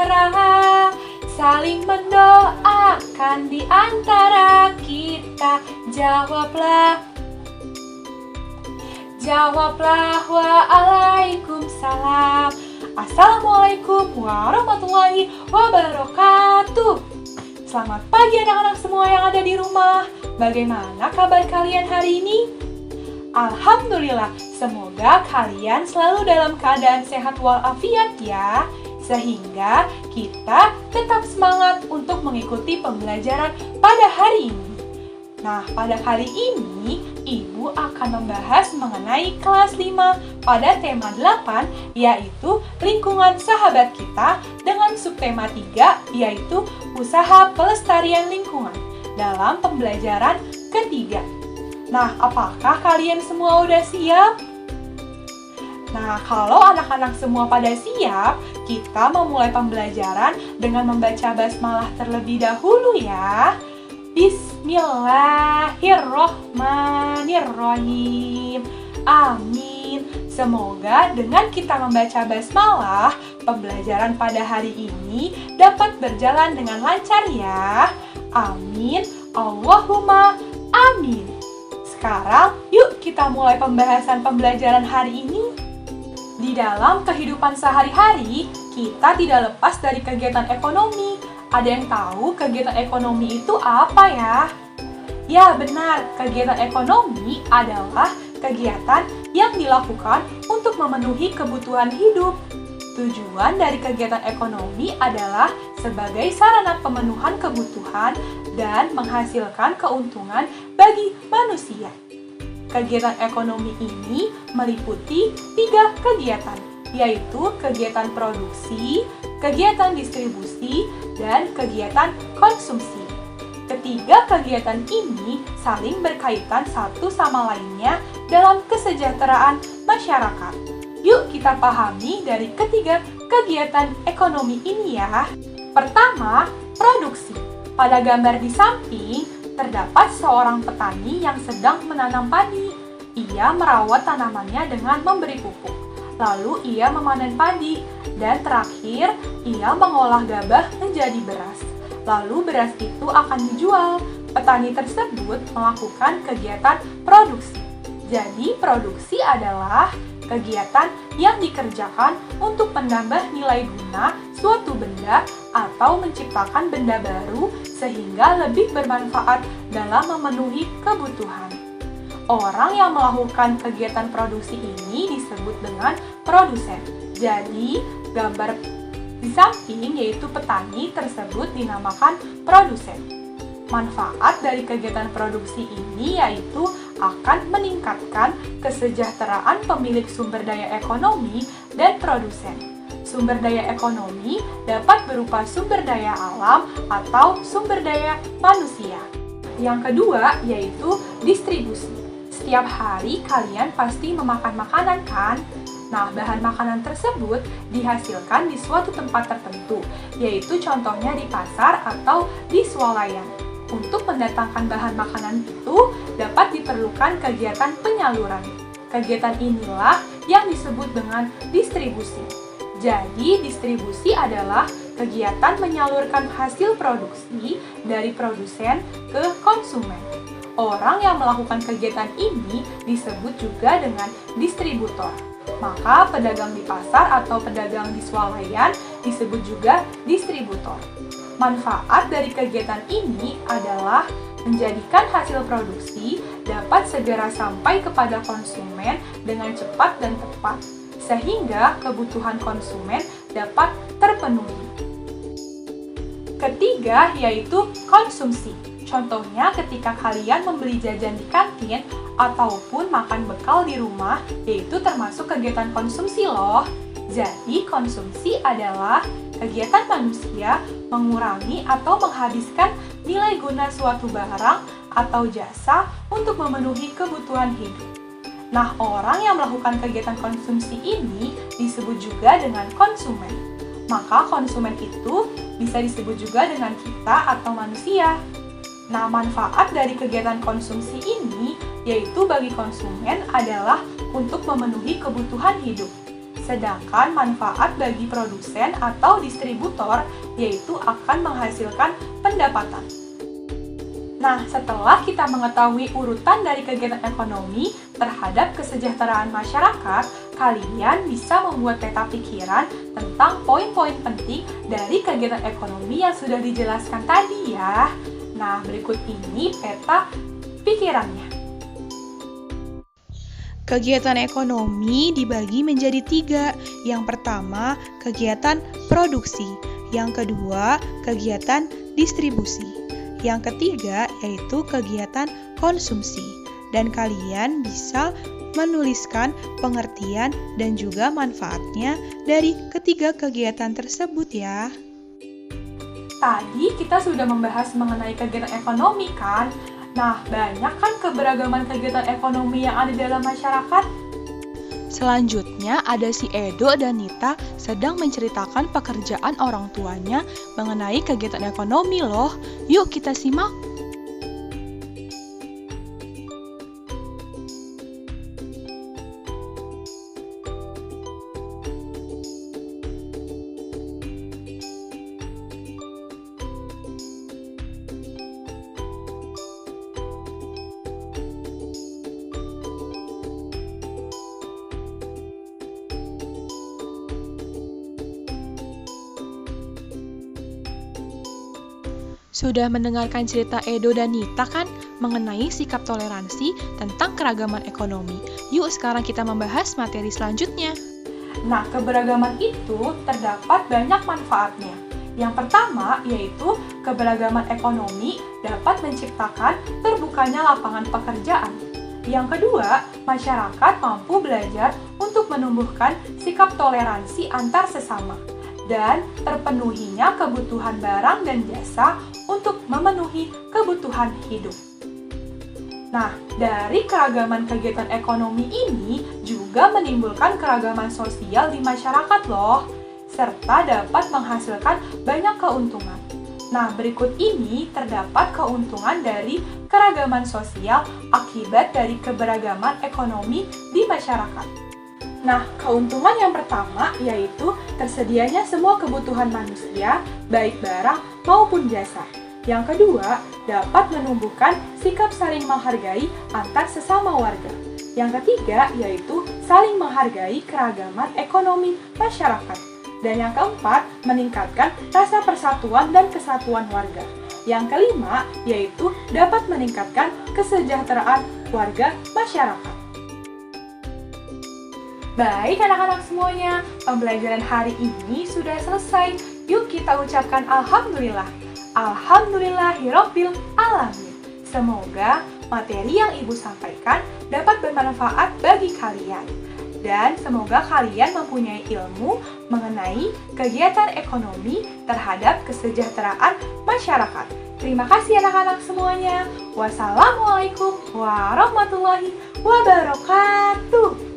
mesra, saling mendoakan di antara kita. Jawablah waalaikumsalam. Assalamualaikum warahmatullahi wabarakatuh. Selamat pagi anak-anak semua yang ada di rumah. Bagaimana kabar kalian hari ini? Alhamdulillah, semoga kalian selalu dalam keadaan sehat walafiat ya, sehingga kita tetap semangat untuk mengikuti pembelajaran pada hari ini. Nah, pada kali ini, Ibu akan membahas mengenai kelas 5 pada tema 8, yaitu lingkungan sahabat kita, dengan subtema 3, yaitu usaha pelestarian lingkungan, dalam pembelajaran ketiga. Nah, apakah kalian semua udah siap? Nah, kalau anak-anak semua pada siap, kita memulai pembelajaran dengan membaca basmalah terlebih dahulu ya. Bismillahirrohmanirrohim. Amin. Semoga dengan kita membaca basmalah, pembelajaran pada hari ini dapat berjalan dengan lancar ya. Amin. Allahumma amin. Sekarang, yuk kita mulai pembahasan pembelajaran hari ini. Di dalam kehidupan sehari-hari, kita tidak lepas dari kegiatan ekonomi. Ada yang tahu kegiatan ekonomi itu apa ya? Ya, benar. Kegiatan ekonomi adalah kegiatan yang dilakukan untuk memenuhi kebutuhan hidup. Tujuan dari kegiatan ekonomi adalah sebagai sarana pemenuhan kebutuhan dan menghasilkan keuntungan bagi manusia. Kegiatan ekonomi ini meliputi 3 kegiatan, yaitu kegiatan produksi, kegiatan distribusi, dan kegiatan konsumsi. Ketiga kegiatan ini saling berkaitan satu sama lainnya dalam kesejahteraan masyarakat. Yuk kita pahami dari ketiga kegiatan ekonomi ini ya. Pertama, produksi. Pada gambar di samping, terdapat seorang petani yang sedang menanam padi. Ia merawat tanamannya dengan memberi pupuk. Lalu ia memanen padi. Dan terakhir, ia mengolah gabah menjadi beras. Lalu beras itu akan dijual. Petani tersebut melakukan kegiatan produksi. Jadi, produksi adalah kegiatan yang dikerjakan untuk menambah nilai guna suatu benda atau menciptakan benda baru sehingga lebih bermanfaat dalam memenuhi kebutuhan. Orang yang melakukan kegiatan produksi ini disebut dengan produsen. Jadi, gambar di samping yaitu petani tersebut dinamakan produsen. Manfaat dari kegiatan produksi ini yaitu akan meningkatkan kesejahteraan pemilik sumber daya ekonomi dan produsen. Sumber daya ekonomi dapat berupa sumber daya alam atau sumber daya manusia. Yang kedua yaitu distribusi. Setiap hari kalian pasti memakan makanan kan? Nah, bahan makanan tersebut dihasilkan di suatu tempat tertentu, yaitu contohnya di pasar atau di swalayan. Untuk mendatangkan bahan makanan itu dapat diperlukan kegiatan penyaluran. Kegiatan inilah yang disebut dengan distribusi. Jadi, distribusi adalah kegiatan menyalurkan hasil produksi dari produsen ke konsumen. Orang yang melakukan kegiatan ini disebut juga dengan distributor. Maka pedagang di pasar atau pedagang di swalayan disebut juga distributor. Manfaat dari kegiatan ini adalah menjadikan hasil produksi dapat segera sampai kepada konsumen dengan cepat dan tepat, sehingga kebutuhan konsumen dapat terpenuhi. Ketiga yaitu konsumsi. Contohnya ketika kalian membeli jajan di kantin ataupun makan bekal di rumah, yaitu termasuk kegiatan konsumsi loh. Jadi konsumsi adalah kegiatan manusia mengurangi atau menghabiskan nilai guna suatu barang atau jasa untuk memenuhi kebutuhan hidup. Nah, orang yang melakukan kegiatan konsumsi ini disebut juga dengan konsumen. Maka konsumen itu bisa disebut juga dengan kita atau manusia. Nah, manfaat dari kegiatan konsumsi ini yaitu bagi konsumen adalah untuk memenuhi kebutuhan hidup. Sedangkan manfaat bagi produsen atau distributor yaitu akan menghasilkan pendapatan. Nah, setelah kita mengetahui urutan dari kegiatan ekonomi terhadap kesejahteraan masyarakat, kalian bisa membuat peta pikiran tentang poin-poin penting dari kegiatan ekonomi yang sudah dijelaskan tadi ya. Nah, berikut ini peta pikirannya. Kegiatan ekonomi dibagi menjadi 3. Yang pertama, kegiatan produksi. Yang kedua, kegiatan distribusi. Yang ketiga, yaitu kegiatan konsumsi. Dan kalian bisa menuliskan pengertian dan juga manfaatnya dari ketiga kegiatan tersebut ya. Tadi kita sudah membahas mengenai kegiatan ekonomi kan? Nah, banyak kan keberagaman kegiatan ekonomi yang ada dalam masyarakat? Selanjutnya ada si Edo dan Nita sedang menceritakan pekerjaan orang tuanya mengenai kegiatan ekonomi loh. Yuk kita simak. Sudah mendengarkan cerita Edo dan Nita kan mengenai sikap toleransi tentang keragaman ekonomi. Yuk sekarang kita membahas materi selanjutnya. Nah, keberagaman itu terdapat banyak manfaatnya. Yang pertama yaitu keberagaman ekonomi dapat menciptakan terbukanya lapangan pekerjaan. Yang kedua, masyarakat mampu belajar untuk menumbuhkan sikap toleransi antar sesama dan terpenuhinya kebutuhan barang dan jasa untuk memenuhi kebutuhan hidup. Nah, dari keragaman kegiatan ekonomi ini juga menimbulkan keragaman sosial di masyarakat loh, serta dapat menghasilkan banyak keuntungan. Nah, berikut ini terdapat keuntungan dari keragaman sosial akibat dari keberagaman ekonomi di masyarakat. Nah, keuntungan yang pertama yaitu tersedianya semua kebutuhan manusia, baik barang maupun jasa. Yang kedua, dapat menumbuhkan sikap saling menghargai antar sesama warga. Yang ketiga, yaitu saling menghargai keragaman ekonomi masyarakat. Dan yang keempat, meningkatkan rasa persatuan dan kesatuan warga. Yang kelima, yaitu dapat meningkatkan kesejahteraan warga masyarakat. Baik anak-anak semuanya, pembelajaran hari ini sudah selesai. Yuk kita ucapkan Alhamdulillah. Alhamdulillahirabbil alamin. Semoga materi yang Ibu sampaikan dapat bermanfaat bagi kalian. Dan semoga kalian mempunyai ilmu mengenai kegiatan ekonomi terhadap kesejahteraan masyarakat. Terima kasih anak-anak semuanya. Wassalamualaikum warahmatullahi wabarakatuh.